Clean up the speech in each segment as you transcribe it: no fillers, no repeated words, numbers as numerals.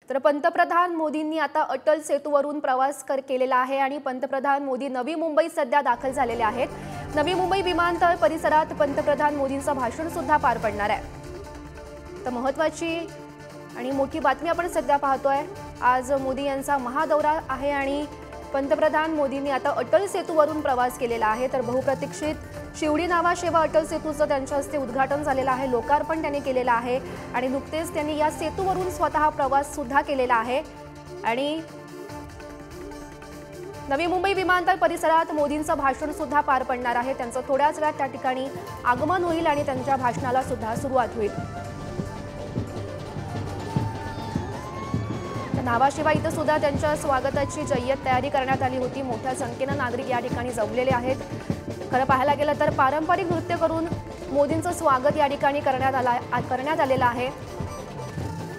तर पंतप्रधान मोदींनी आता अटल सेतूवरून प्रवास केलेला आहे आणि पंतप्रधान मोदी नवी मुंबईत सध्या दाखल झालेले आहेत। नवी मुंबई विमानतळ परिसरात पंतप्रधान मोदींचं भाषण सुद्धा पार पडणार आहे। तर महत्त्वाची आणि मोठी बातमी आपण सध्या पाहतोय। आज मोदी यांचा महादौरा आहे आणि पंतप्रधान मोदींनी आता अटल सेतूवरून प्रवास केलेला आहे। तर बहुप्रतीक्षित शिवडी नावाशेवा अटल सेतूचं त्यांच्या हस्ते उद्घाटन झालेलं आहे, लोकार्पण त्यांनी केलेलं आहे आणि नुकतेच त्यांनी या सेतूवरून स्वतः प्रवास सुद्धा केलेला आहे आणि नवी मुंबई विमानतळ परिसरात मोदींचं भाषण सुद्धा पार पडणार आहे। त्यांचं थोड्याच वेळात त्या ठिकाणी आगमन होईल आणि त्यांच्या भाषणाला सुद्धा सुरुवात होईल। नावाशिवा इथं सुद्धा त्यांच्या स्वागताची जय्यत तयारी करण्यात आली होती। मोठ्या संख्येनं नागरिक या ठिकाणी जमलेले आहेत। खरं पाहायला गेलं तर पारंपरिक नृत्य करून मोदींचं स्वागत या ठिकाणी करण्यात आलेलं आहे।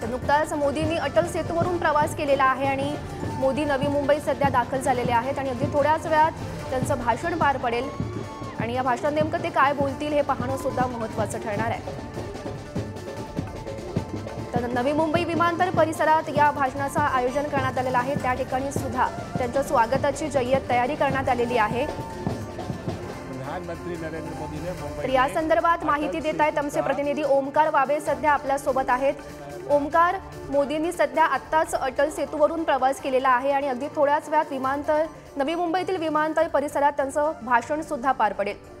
तर नुकताच मोदींनी अटल सेतूवरून प्रवास केलेला आहे आणि मोदी नवी मुंबईत सध्या दाखल झालेले आहेत आणि अगदी थोड्याच वेळात त्यांचं भाषण पार पडेल आणि या भाषणात नेमकं ते काय बोलतील हे पाहणं सुद्धा महत्त्वाचं ठरणार आहे। तर नवी मुंबई विमानतळ परिसरात या भाषणाचं आयोजन करण्यात आलेलं आहे। त्या ठिकाणी सुद्धा त्यांच्या स्वागताची जय्यत तयारी करण्यात आलेली आहे। प्रधानमंत्री नरेंद्र मोदी ने तर या संदर्भात माहिती देत आहेत आमचे प्रतिनिधी ओमकार वाबे सध्या आपल्या सोबत आहेत। ओमकार, मोदींनी सध्या आत्ताच अटल सेतूवरून प्रवास केलेला आहे आणि अगदी थोड्याच वेळात नवी मुंबईतील विमानतळ परिसरात त्यांचं भाषण सुद्धा पार पडेल।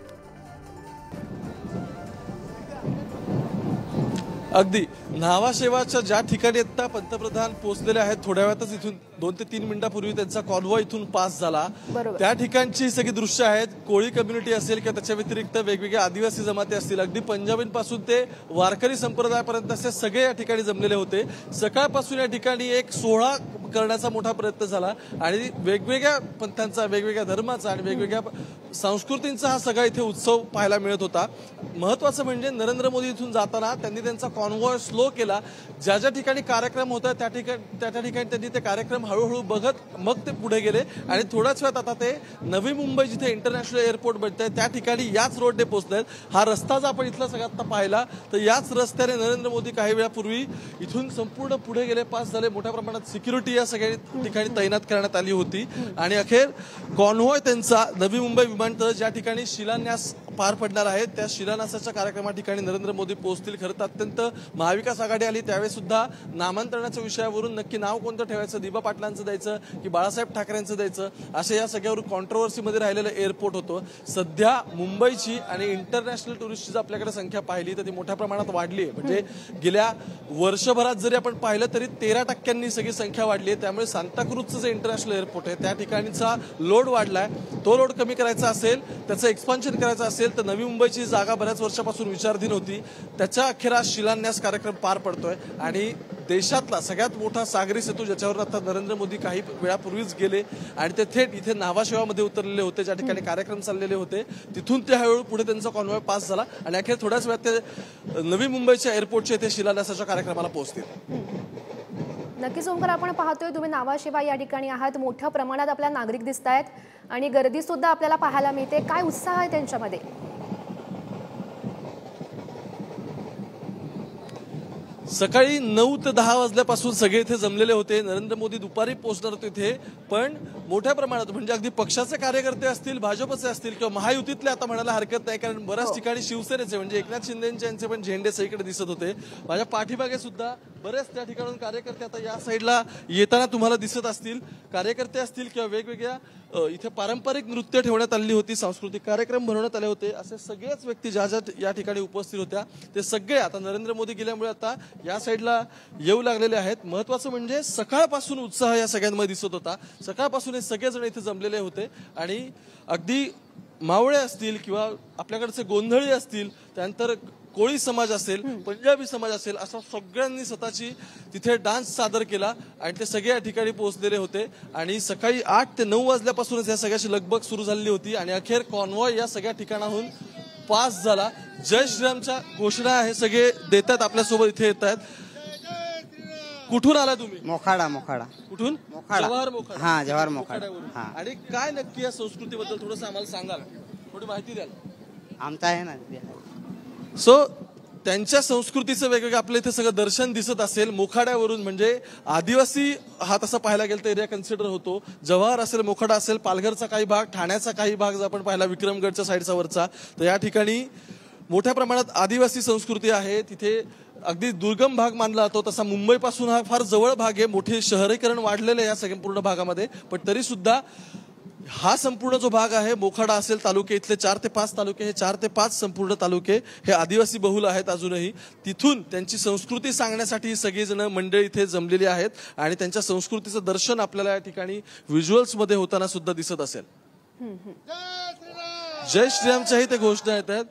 अगदी नावाशेवाच्या ज्या ठिकाणी आता पंतप्रधान पोहोचलेले आहेत, थोड्या वेळातच इथून 2 ते 3 मिनिटांपूर्वी त्यांचा कॉन्वॉय इथून पास झाला। त्या ठिकाणची सगळी दृश्य आहेत। कोळी कम्युनिटी असेल किंवा त्याच्या व्यतिरिक्त वेगवेगळ्या आदिवासी जमाती असतील, अगदी पंजाबींपासून ते वारकरी संप्रदायापर्यंत असे सगळे या ठिकाणी जमलेले होते। सकाळपासून या ठिकाणी एक सोहळा करण्याचा मोठा प्रयत्न झाला आणि वेगवेगळ्या पंथांचा, वेगवेगळ्या धर्माचा आणि वेगवेगळ्या संस्कृतींचा हा सगळा इथे उत्सव पाहायला मिळत होता। महत्त्वाचं म्हणजे नरेंद्र मोदी इथून जाताना त्यांनी त्यांचा कॉन्वॉय स्लो केला। ज्या ज्या ठिकाणी कार्यक्रम होता त्या ठिकाणी त्यांनी ते कार्यक्रम हळूहळू बघत मग ते पुढे गेले आणि थोड्याच वेळात आता ते नवी मुंबई जिथे इंटरनॅशनल एअरपोर्ट बनतंय त्या ठिकाणी याच रोडने पोहोचलेत। हा रस्ता जर आपण इथला सगळ्यात पाहिला तर याच रस्त्याने नरेंद्र मोदी काही वेळापूर्वी इथून संपूर्ण पुढे गेले, पास झाले। मोठ्या प्रमाणात सिक्युरिटी या सगळ्या ठिकाणी तैनात करण्यात आली होती आणि अखेर कॉन्वॉय त्यांचा नवी मुंबई विमानतळ ज्या ठिकाणी शिलान्यास पार पडणार आहे त्या शिलान्यासाच्या कार्यक्रमा ठिकाणी नरेंद्र मोदी पोहोचतील। खरं तर अत्यंत महाविकास आघाडी आली त्यावेळेस सुद्धा नामांतरणाच्या विषयावरून नक्की नाव कोणतं ठेवायचं, दिबा पाटलांचं द्यायचं की बाळासाहेब ठाकरेंचं द्यायचं, अशा या सगळ्यावर कॉन्ट्रोवर्सीमध्ये राहिलेलं एअरपोर्ट होतं। सध्या मुंबईची आणि इंटरनॅशनल टुरिस्टची जर आपल्याकडे संख्या पाहिली तर ती मोठ्या प्रमाणात वाढली आहे। म्हणजे गेल्या वर्षभरात जरी आपण पाहिलं तरी 13% सगळी संख्या वाढली आहे। त्यामुळे सांताक्रूजचं जे इंटरनॅशनल एअरपोर्ट आहे त्या ठिकाणचा लोड वाढलाय। तो लोड कमी करायचा असेल, त्याचं एक्सपान्शन करायचं असेल तर नवी मुंबईची जागा बऱ्याच वर्षापासून विचाराधीन होती। त्याच्या अखेर आज शिलान्यास कार्यक्रम पार पडतोय आणि देशातला सगळ्यात मोठा सागरी सेतू ज्याच्यावर आता नरेंद्र मोदी काही वेळापूर्वीच गेले आणि ते थेट इथे नावाशेवामध्ये उतरलेले होते, ज्या ठिकाणी कार्यक्रम चाललेले होते तिथून ते हळूहळू पुढे त्यांचा कॉन्वॉय पास झाला आणि अखेर थोड्याच वेळात ते नवी मुंबईच्या एअरपोर्टच्या इथे शिलान्यासाच्या कार्यक्रमाला पोहोचतील। नक्कीच ओमकार, आपण पाहतोय तुम्ही नावाशिवा या ठिकाणी आहात, मोठ्या प्रमाणात आपल्या नागरिक दिसत आहेत आणि गर्दी सुद्धा आपल्याला पाहायला मिळते। काय उत्साह आहे त्यांच्यामध्ये? सकाळी 9 ते 10 वाजल्यापासून सगळे इथे जमलेले होते। नरेंद्र मोदी दुपारी पोहोचणार होते इथे, पण मोठ्या प्रमाणात म्हणजे अगदी पक्षाचे कार्यकर्ते असतील, भाजपचे असतील किंवा महायुतीतले आता म्हणायला हरकत नाही, कारण बऱ्याच ठिकाणी शिवसेनेचे म्हणजे एकनाथ शिंदेचे यांचे पण झेंडे सगळीकडे दिसत होते। माझ्या पाठीमागे सुद्धा बरेच त्या ठिकाणून कार्यकर्ते आता या साईडला येताना तुम्हाला दिसत असतील। कार्यकर्ते असतील किंवा वेगवेगळ्या इथे पारंपरिक नृत्य ठेवण्यात आली होती, सांस्कृतिक कार्यक्रम भरवण्यात आले होते, असे सगळेच व्यक्ती ज्या ज्या या ठिकाणी उपस्थित होत्या ते सगळे आता नरेंद्र मोदी गेल्यामुळे आता या साईडला येऊ लागलेले आहेत। महत्त्वाचं म्हणजे सकाळपासून उत्साह या सगळ्यांमध्ये दिसत होता। सकाळपासून हे सगळेजण इथे जमलेले होते आणि अगदी मावळे असतील किंवा आपल्याकडचे गोंधळी असतील, त्यानंतर कोळी समाज असेल, पंजाबी समाज असेल, असा सगळ्यांनी स्वतःची तिथे डान्स सादर केला आणि ते सगळे या ठिकाणी पोहोचलेले होते आणि सकाळी 8 ते 9 वाजल्यापासूनच या सगळ्याची लगबग सुरू झालेली होती आणि अखेर कॉन्वॉय या सगळ्या ठिकाणाहून पास झाला। जय श्रीरामच्या घोषणा हे सगळे देतात, आपल्यासोबत इथे येत आहेत। कुठून आला तुम्ही? मोखाडा। कुठून? जवाहर मोखाडा। हा, जवाहर मोखाडा। आणि काय नक्की या संस्कृतीबद्दल थोडंसं आम्हाला सांगाल, थोडी माहिती द्याल? आमचा आहे ना। सो त्यांच्या संस्कृतीचं वेगवेगळं आपल्या इथे सगळं दर्शन दिसत असेल. मोखाड्यावरून म्हणजे आदिवासी हा तसा पाहायला गेलं तर एरिया कन्सिडर होतो. जव्हार असेल, मोखाडा असेल, पालघरचा काही भाग, ठाण्याचा काही भाग जर आपण पाहिला विक्रमगडच्या साईडचा वरचा, तर या ठिकाणी मोठ्या प्रमाणात आदिवासी संस्कृती आहे. तिथे अगदी दुर्गम भाग मानला जातो. तसा मुंबईपासून हा फार जवळ भाग आहे. मोठे शहरीकरण वाढलेलं आहे या संपूर्ण भागामध्ये, पण तरी सुद्धा हा संपूर्ण जो भाग आहे, मोखाडा असेल तालुके, इथले 4 ते 5 तालुके, हे 4 ते 5 संपूर्ण तालुके हे आदिवासी बहुल आहेत अजूनही. तिथून त्यांची संस्कृती सांगण्यासाठी सगळेजण मंडळी इथे जमलेली आहेत आणि त्यांच्या संस्कृतीचं दर्शन आपल्याला या ठिकाणी व्हिज्युअल्स मध्ये होताना सुद्धा दिसत असेल. जय श्रीरामच्याही ते घोषणा येत आहेत.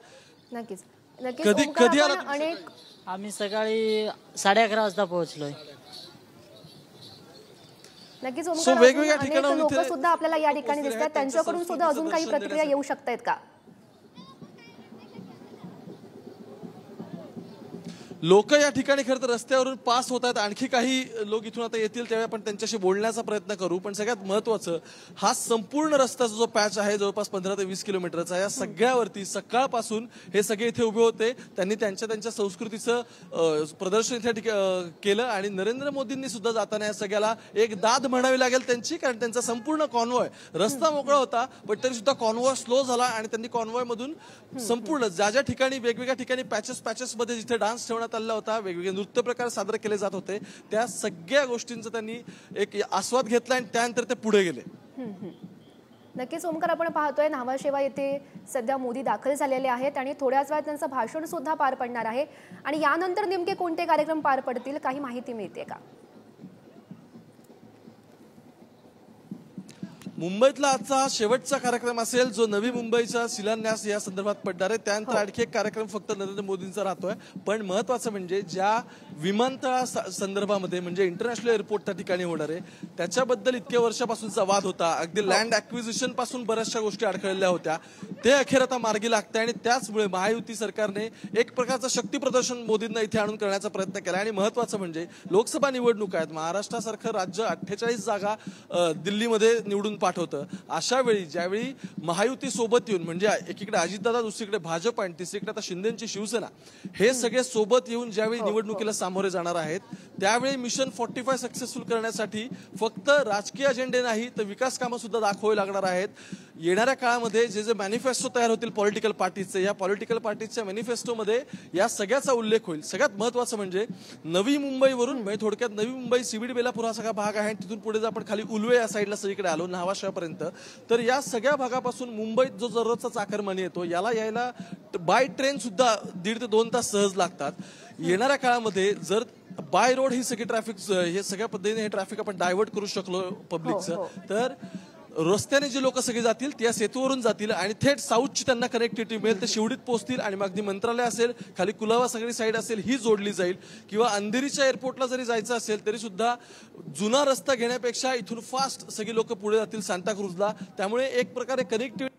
नक्कीच कधी आला अनेक आम्ही सकाळी 11:30 वाजता पोहोचलोय. नक्कीच वेगवेगळ्या ठिकाणाहून लोक सुद्धा आपल्याला या ठिकाणी दिसतात. त्यांच्याकडून सुद्धा अजून काही प्रतिक्रिया येऊ शकतायत का? लोक या ठिकाणी खरं तर रस्त्यावरून पास होत आहेत. आणखी काही लोक इथून आता येतील त्यावेळी आपण त्यांच्याशी बोलण्याचा प्रयत्न करू. पण सगळ्यात महत्वाचं, हा संपूर्ण रस्त्याचा जो पॅच आहे जवळपास 15 ते 20 किलोमीटरचा, या सगळ्यावरती सकाळपासून हे सगळे इथे उभे होते. त्यांनी त्यांच्या संस्कृतीचं प्रदर्शन इथे केलं आणि नरेंद्र मोदींनी सुद्धा जाताना या सगळ्याला एक दाद म्हणावी लागेल त्यांची, कारण त्यांचा संपूर्ण कॉन्वॉय, रस्ता मोकळा होता पण तरी सुद्धा कॉन्वॉय स्लो झाला आणि त्यांनी कॉन्वॉय मधून संपूर्ण ज्या ठिकाणी वेगवेगळ्या ठिकाणी पॅचेस मध्ये जिथे डान्स ठेवण्यात आला होता, वेगवेगळे नृत्य प्रकार सादर केले जात होते, त्या सगळ्या गोष्टींचा त्यांनी एक आस्वाद घेतला आणि त्यानंतर ते पुढे गेले. नक्कीच ओमकार, आपण पाहतोय न्हावाशेवा येथे सध्या मोदी दाखल झालेले आहेत आणि थोड्याच वेळात त्यांचं भाषण सुद्धा पार पडणार आहे. आणि यानंतर नेमके कोणते कार्यक्रम पार पडतील, काही माहिती मिळते का? मुंबईतला आजचा हा शेवटचा कार्यक्रम असेल जो नवी मुंबईचा शिलान्यास या संदर्भात पडणार आहे. त्यानंतर आणखी एक कार्यक्रम फक्त नरेंद्र मोदींचा राहतोय. पण महत्वाचं म्हणजे ज्या विमानतळा संदर्भामध्ये म्हणजे इंटरनॅशनल एअरपोर्ट त्या ठिकाणी होणार आहे, त्याच्याबद्दल इतक्या वर्षापासूनचा वाद होता. अगदी लँड ॲक्विजिशन पासून बऱ्याचशा गोष्टी अडखळलेल्या होत्या. ते अखेर आता मार्गी लागते आणि त्याचमुळे महायुती सरकारने एक प्रकारचं शक्ती प्रदर्शन मोदींना इथे आणून करण्याचा प्रयत्न केला. आणि महत्वाचं म्हणजे लोकसभा निवडणूक आहेत. महाराष्ट्रासारखं राज्य 48 जागा दिल्लीमध्ये निवडून पाठवतं. अशा वेळी ज्यावेळी महायुती सोबत येऊन म्हणजे एकीकडे अजितदादा, दुसरीकडे भाजप आणि तिसरीकडे आता शिंदेची शिवसेना, हे सगळे सोबत येऊन ज्यावेळी निवडणुकीला सामोरे जाणार आहेत, त्यावेळी मिशन 45 सक्सेसफुल करण्यासाठी फक्त राजकीय अजेंडे नाही तर विकास कामं सुद्धा दाखवावी लागणार आहेत. येणाऱ्या काळामध्ये जे मॅनिफेस्टो तयार होतील पॉलिटिकल पार्टीचे, या पॉलिटिकल पार्टीच्या मॅनिफेस्टोमध्ये या सगळ्याचा उल्लेख होईल. सगळ्यात महत्वाचं म्हणजे नवी मुंबईवरून म्हणजे थोडक्यात नवी मुंबई, सीबीडी, बेलापूर हा सगळा भाग आहे. तिथून पुढे जर आपण खाली उल्वे या साईडला सगळीकडे आलो न्हावाशेवापर्यंत, तर या सगळ्या भागापासून मुंबईत जो दररोजचा चाकरमानी येतो, याला यायला बाय ट्रेन सुद्धा 1.5 ते 2 तास सहज लागतात. येणाऱ्या काळामध्ये जर बाय रोड ही सगळी ट्रॅफिक, हे सगळ्या पद्धतीने हे ट्रॅफिक आपण डायव्हर्ट करू शकलो पब्लिकचं, तर रस्त्याने जे लोक सगळे जातील त्या सेतूवरून जातील आणि थेट साऊथची त्यांना कनेक्टिव्हिटी मिळेल. ते शिवडीत पोहोचतील आणि मग अगदी मंत्रालय असेल, खाली कुलावा सगळी साईड असेल, ही जोडली जाईल. किंवा अंधेरीच्या एअरपोर्टला जरी जायचं असेल तरी सुद्धा जुना रस्ता घेण्यापेक्षा इथून फास्ट सगळी लोक पुढे जातील सांताक्रूजला. त्यामुळे एक प्रकारे कनेक्टिव्हिटी,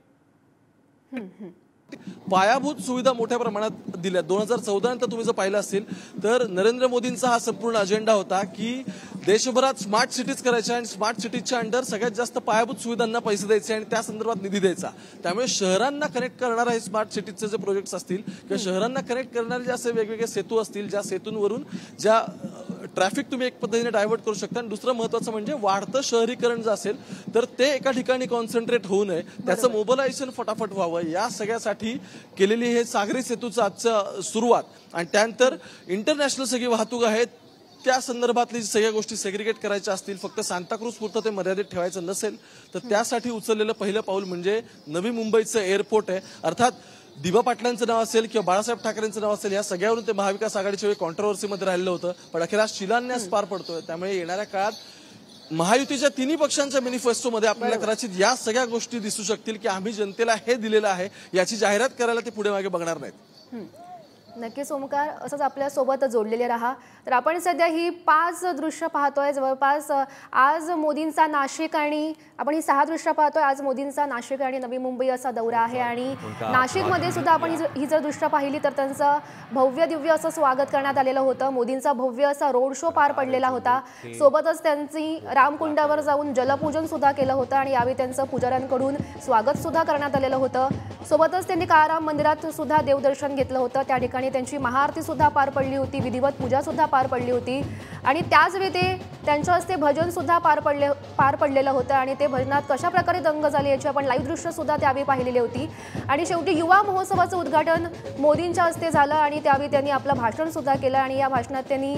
पायाभूत सुविधा मोठ्या प्रमाणात दिल्या. 2014 नंतर तुम्ही जर पाहिलं असेल तर नरेंद्र मोदींचा हा संपूर्ण अजेंडा होता की देशभरात स्मार्ट सिटीज करायच्या आणि स्मार्ट सिटीजच्या अंडर सगळ्यात जास्त पायाभूत सुविधांना पैसे द्यायचे आणि त्या संदर्भात निधी द्यायचा. त्यामुळे शहरांना कनेक्ट करणारे हे स्मार्ट सिटीजचे जे प्रोजेक्ट्स असतील किंवा शहरांना कनेक्ट करणारे जे असे वेगवेगळे सेतू असतील, ज्या सेतूंवरून ज्या ट्रॅफिक तुम्ही एक पद्धतीने डायव्हर्ट करू शकता. आणि दुसरं महत्वाचं म्हणजे वाढतं शहरीकरण जर असेल तर ते एका ठिकाणी कॉन्सन्ट्रेट होऊ नये, त्याचं मोबिलायझेशन फटाफट व्हावं, या सगळ्यासाठी केलेली हे सागरी सेतूचं आजचं सुरुवात. आणि त्यानंतर इंटरनॅशनल सगळी वाहतूक आहेत त्या संदर्भातली सगळ्या गोष्टी सेग्रिगेट करायच्या असतील, फक्त सांताक्रूज पुरतं ते मर्यादित ठेवायचं नसेल, तर त्यासाठी उचललेलं पहिलं पाऊल म्हणजे नवी मुंबईचं एअरपोर्ट आहे. अर्थात दिबा पाटलांचं नाव असेल किंवा बाळासाहेब ठाकरेंचं नाव असेल, या सगळ्यावरून ते महाविकास आघाडीच्या वेळी कॉन्ट्रोव्हर्सीमध्ये राहिलं होतं, पण अखेर आज शिलान्यास पार पडतोय. त्यामुळे येणाऱ्या काळात महायुतीच्या तिन्ही पक्षांच्या मॅनिफेस्टोमध्ये आपल्याला कदाचित या सगळ्या गोष्टी दिसू शकतील की आम्ही जनतेला हे दिलेलं आहे, याची जाहिरात करायला ते पुढे मागे बघणार नाहीत. नक्कीच ओमकार, असंच आपल्या सोबत जोडलेले राहा. तर आपण सध्या ही 5 दृश्य पाहतोय. जवळपास आज मोदींचा नाशिक आणि आपण ही 6 दृश्य पाहतोय. आज मोदींचा नाशिक आणि नवी मुंबई असा दौरा आहे आणि नाशिकमध्ये सुद्धा आपण ही जर दृश्य पाहिली तर त्यांचं भव्य दिव्य असं स्वागत करण्यात आलेलं होतं. मोदींचा भव्य असा रोड शो पार पडलेला होता. सोबतच त्यांची रामकुंडावर जाऊन जलपूजन सुद्धा केलं होतं आणि यावेळी त्यांचं पुजाऱ्यांकडून स्वागत सुद्धा करण्यात आलेलं होतं. सोबतच त्यांनी काळाराम मंदिरात सुद्धा देवदर्शन घेतलं होतं. त्या ठिकाणी ठिकाणी त्यांची महाआरती सुद्धा पार पडली होती, विधिवत पूजा सुद्धा पार पडली होती आणि त्याच वेळी त्यांच्या हस्ते भजन सुद्धा पार पडलेलं होतं आणि ते भजनात कशा प्रकारे दंग झाले याची आपण लाईव्ह दृश्य सुद्धा त्यावेळी पाहिलेली होती आणि शेवटी युवा महोत्सवाचं उद्घाटन मोदींच्या हस्ते झालं आणि त्यावेळी त्यांनी आपलं भाषण सुद्धा केलं आणि या भाषणात त्यांनी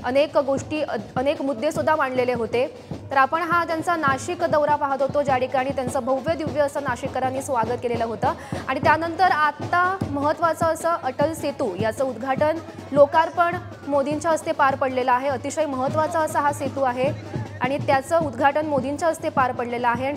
अनेक गोष्टी अनेक मुद्दे सुद्धा मांडलेले होते। तर आपण हा त्यांचा नाशिक दौरा पाहत होतो ज्या ठिकाणी त्यांचं भव्य दिव्य असं नाशिककरांनी स्वागत केलेलं होतं आणि त्यानंतर आता महत्त्वाचं असं अटल सेतू याचं उद्घाटन लोकार्पण मोदींच्या हस्ते पार पडलेलं आहे। अतिशय महत्त्वाचा असा हा सेतू आहे आणि त्याचं उद्घाटन मोदींच्या हस्ते पार पडलेलं आहे।